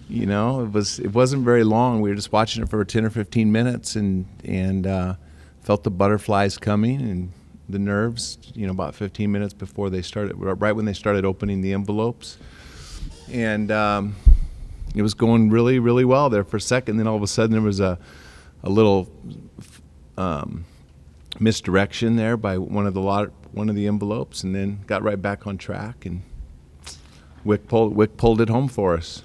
You know, it wasn't very long. We were just watching it for 10 or 15 minutes and felt the butterflies coming and the nerves, you know, about 15 minutes before they started, right when they started opening the envelopes. And it was going really, really well there for a second. Then all of a sudden there was a little misdirection there by one of the envelopes, and then got right back on track, and Wick pulled it home for us.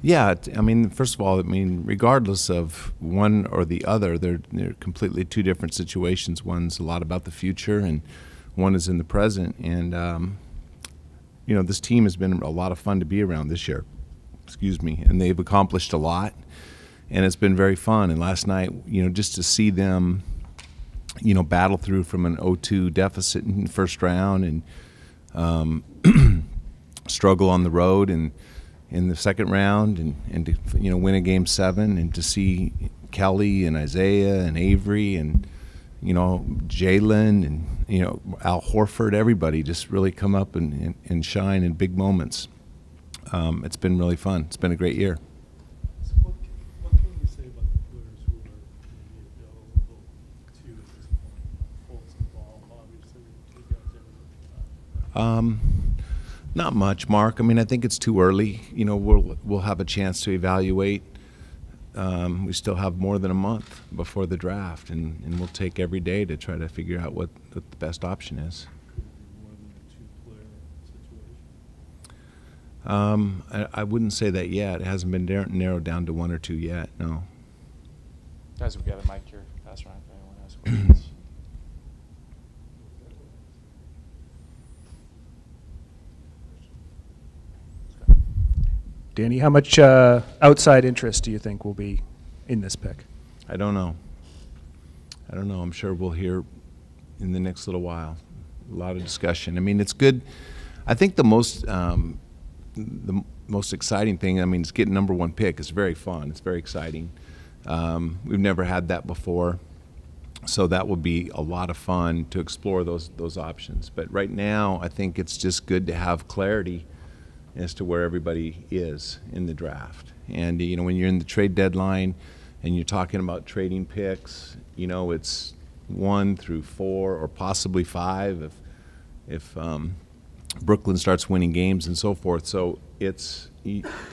Yeah, I mean, first of all, I mean, regardless of one or the other, they're completely two different situations. One's a lot about the future, and one is in the present. And you know, this team has been a lot of fun to be around this year. Excuse me, and they've accomplished a lot, and it's been very fun. And last night, you know, just to see them, you know, battle through from an 0-2 deficit in the first round and struggle on the road and in the second round and to, you know, win a game 7, and to see Kelly and Isaiah and Avery and, you know, Jalen and, you know, Al Horford, everybody just really come up and shine in big moments. It's been really fun. It's been a great year. So what can you say about the players who are maybe available to you at this point? Fultz and Ball, obviously, two guys. Not much, Mark. I mean, I think it's too early. You know, we'll have a chance to evaluate. We still have more than a month before the draft, and we'll take every day to try to figure out what the best option is. More than a two-player situation? I wouldn't say that yet. It hasn't been narrowed down to 1 or 2 yet, no. Guys, we got a mic here. Pass around if anyone has questions. Danny, how much outside interest do you think will be in this pick? I don't know. I'm sure we'll hear in the next little while. A lot of discussion. I mean, it's good. I think the most exciting thing, I mean, is getting #1 pick. It's very fun. It's very exciting. We've never had that before, so that will be a lot of fun to explore those options. But right now, I think it's just good to have clarity as to where everybody is in the draft. And, you know, when you're in the trade deadline and you're talking about trading picks, you know, it's 1 through 4 or possibly 5 if Brooklyn starts winning games and so forth. So there's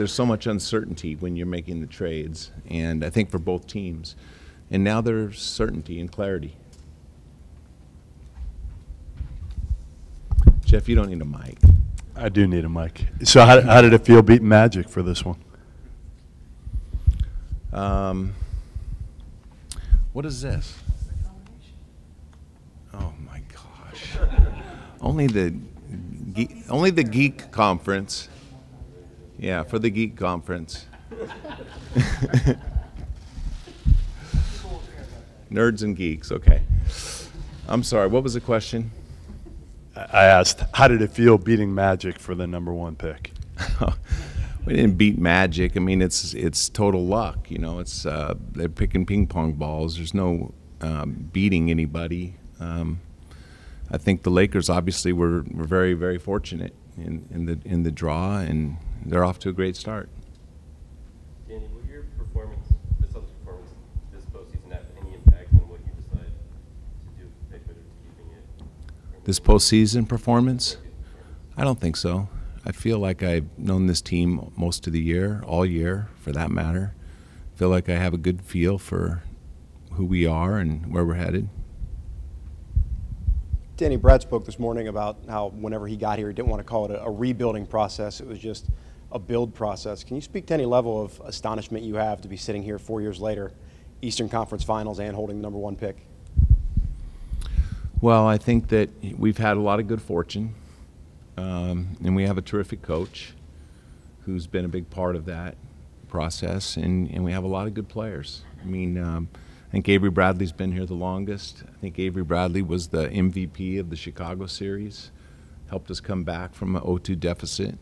so much uncertainty when you're making the trades, and I think for both teams. And now there's certainty and clarity. Jeff, you don't need a mic. I do need a mic. So how did it feel beating Magic for this one? What is this? Oh my gosh! Only the geek conference. Yeah, for the geek conference. Nerds and geeks. Okay. I'm sorry. What was the question? I asked, how did it feel beating Magic for the #1 pick? We didn't beat Magic. I mean, it's total luck. You know, it's they're picking ping pong balls. There's no beating anybody. I think the Lakers obviously were very, very fortunate in the draw, and they're off to a great start. Danny, will your performance, the Celtics' performance this postseason, have any impact on what you decide to do with the pick, whether it's keeping it? This postseason performance? I don't think so. I feel like I've known this team most of the year, all year for that matter. I feel like I have a good feel for who we are and where we're headed. Danny, Brad spoke this morning about how whenever he got here, he didn't want to call it a rebuilding process. It was just a build process. Can you speak to any level of astonishment you have to be sitting here 4 years later, Eastern Conference Finals, and holding the #1 pick? Well, I think that we've had a lot of good fortune, and we have a terrific coach who's been a big part of that process, and we have a lot of good players. I mean, I think Avery Bradley's been here the longest. I think Avery Bradley was the MVP of the Chicago series, helped us come back from an 0-2 deficit.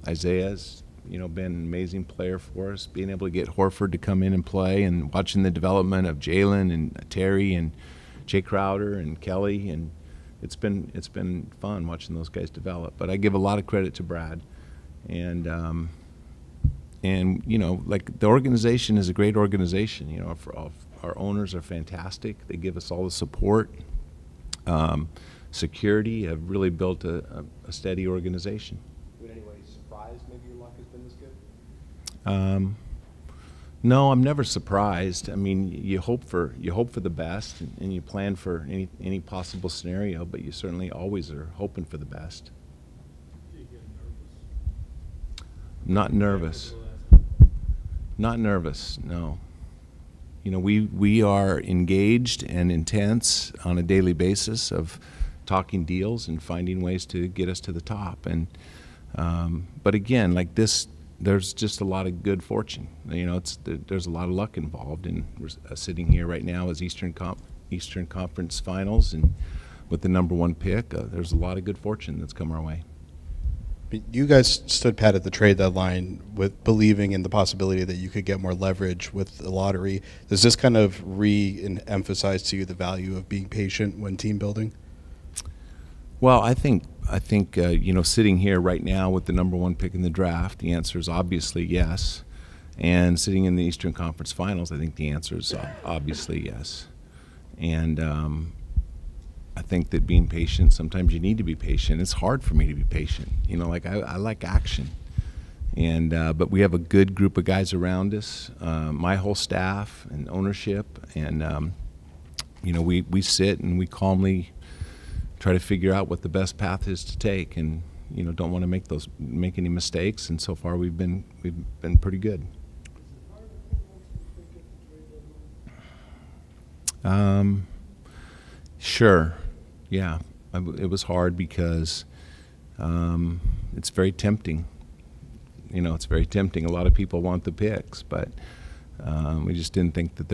Isaiah's been an amazing player for us. Being able to get Horford to come in and play, and watching the development of Jalen and Terry and Jay Crowder and Kelly, and it's been fun watching those guys develop. But I give a lot of credit to Brad, and like the organization is a great organization. Our owners are fantastic. They give us all the support. Security have really built a steady organization. In any way surprised maybe your luck has been this good? No, I'm never surprised. I mean, you hope for the best, and you plan for any possible scenario, but you certainly always are hoping for the best. Do you get nervous? Not nervous. Not nervous, no. We are engaged and intense on a daily basis of talking deals and finding ways to get us to the top. And but again, like this, there's just a lot of good fortune. There's a lot of luck involved, and we're sitting here right now as Eastern Conference Finals, and with the #1 pick, there's a lot of good fortune that's come our way. You guys stood pat at the trade deadline with believing in the possibility that you could get more leverage with the lottery. Does this kind of re-emphasize to you the value of being patient when team building? Well, I think sitting here right now with the #1 pick in the draft, the answer is obviously yes. And sitting in the Eastern Conference Finals, I think the answer is obviously yes. And I think that being patient, sometimes you need to be patient. It's hard for me to be patient. I like action. And but we have a good group of guys around us, my whole staff and ownership, and we sit and we calmly try to figure out what the best path is to take, and don't want to make any mistakes. And so far we've been pretty good. Sure, yeah. It was hard because it's very tempting. It's very tempting. A lot of people want the picks, but we just didn't think that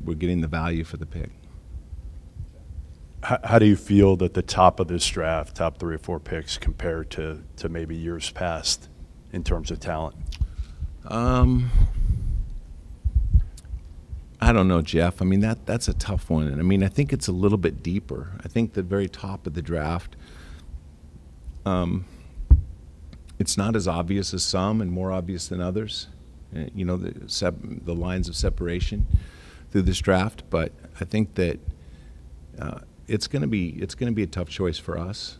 we're getting the value for the pick. How do you feel that the top of this draft, top 3 or 4 picks, compare to maybe years past in terms of talent? I don't know, Jeff. I mean, that's a tough one. And I mean, I think it's a little bit deeper. I think the very top of the draft, it's not as obvious as some and more obvious than others. The lines of separation through this draft. But I think that it's going to be a tough choice for us,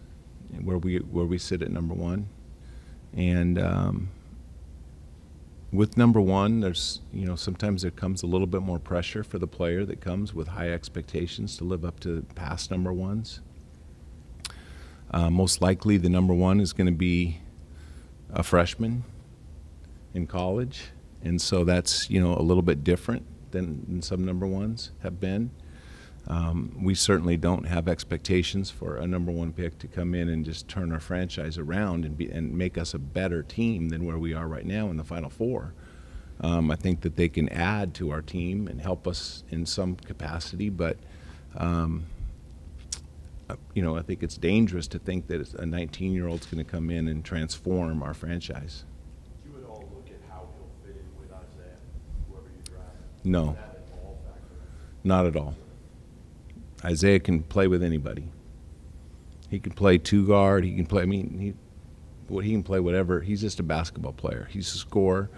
where we sit at #1, and with #1, there's sometimes there comes a little bit more pressure for the player that comes with high expectations to live up to past #1s. Most likely, the #1 is going to be a freshman in college, and so that's a little bit different than some #1s have been. We certainly don't have expectations for a #1 pick to come in and just turn our franchise around and make us a better team than where we are right now in the Final Four. I think that they can add to our team and help us in some capacity, but I think it's dangerous to think that a 19-year-old's going to come in and transform our franchise. You would all look at how he'll fit in with Isaiah, whoever you draft. No, Is that at all factor? not at all. Isaiah can play with anybody. He can play 2-guard. He can play. I mean, he can play whatever. He's just a basketball player. He's a scorer,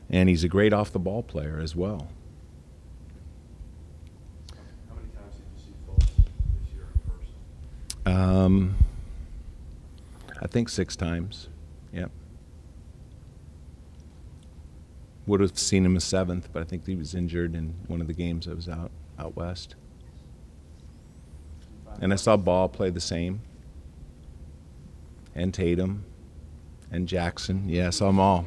and he's a great off-the-ball player as well. How many times did you see Fultz this year in person? I think 6 times. Yep. Would have seen him a 7th, but I think he was injured in one of the games I was out west. And I saw Ball play the same, and Tatum, and Jackson. Yeah, I saw them all.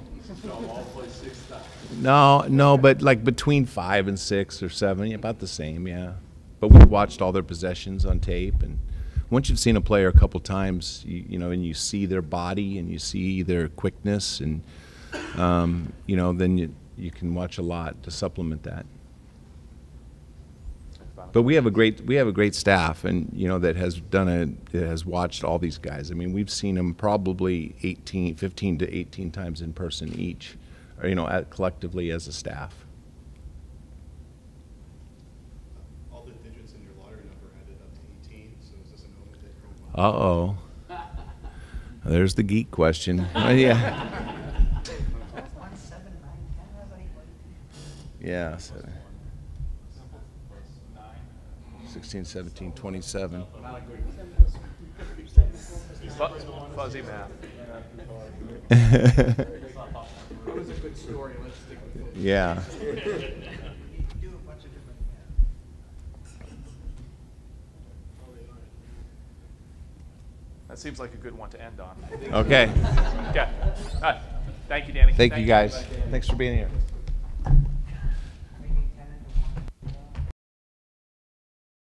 No, but like between 5 and 6 or 7, about the same, yeah. But we watched all their possessions on tape, and once you've seen a player a couple times, and you see their body and you see their quickness, and then you can watch a lot to supplement that. Final But we have a great staff, and that has watched all these guys. I mean, we've seen them probably 15 to 18 times in person each, or, collectively as a staff. All the digits in your lottery number added up to 18, so is this a moment that you're Uh-oh. There's the geek question. Yeah. Yeah. 16, 17, 27. Fuzzy math. It was a good story. Let's stick with it. Yeah. That seems like a good one to end on. Okay. Okay. Thank you, Danny. Thank you, guys. Thanks for being here.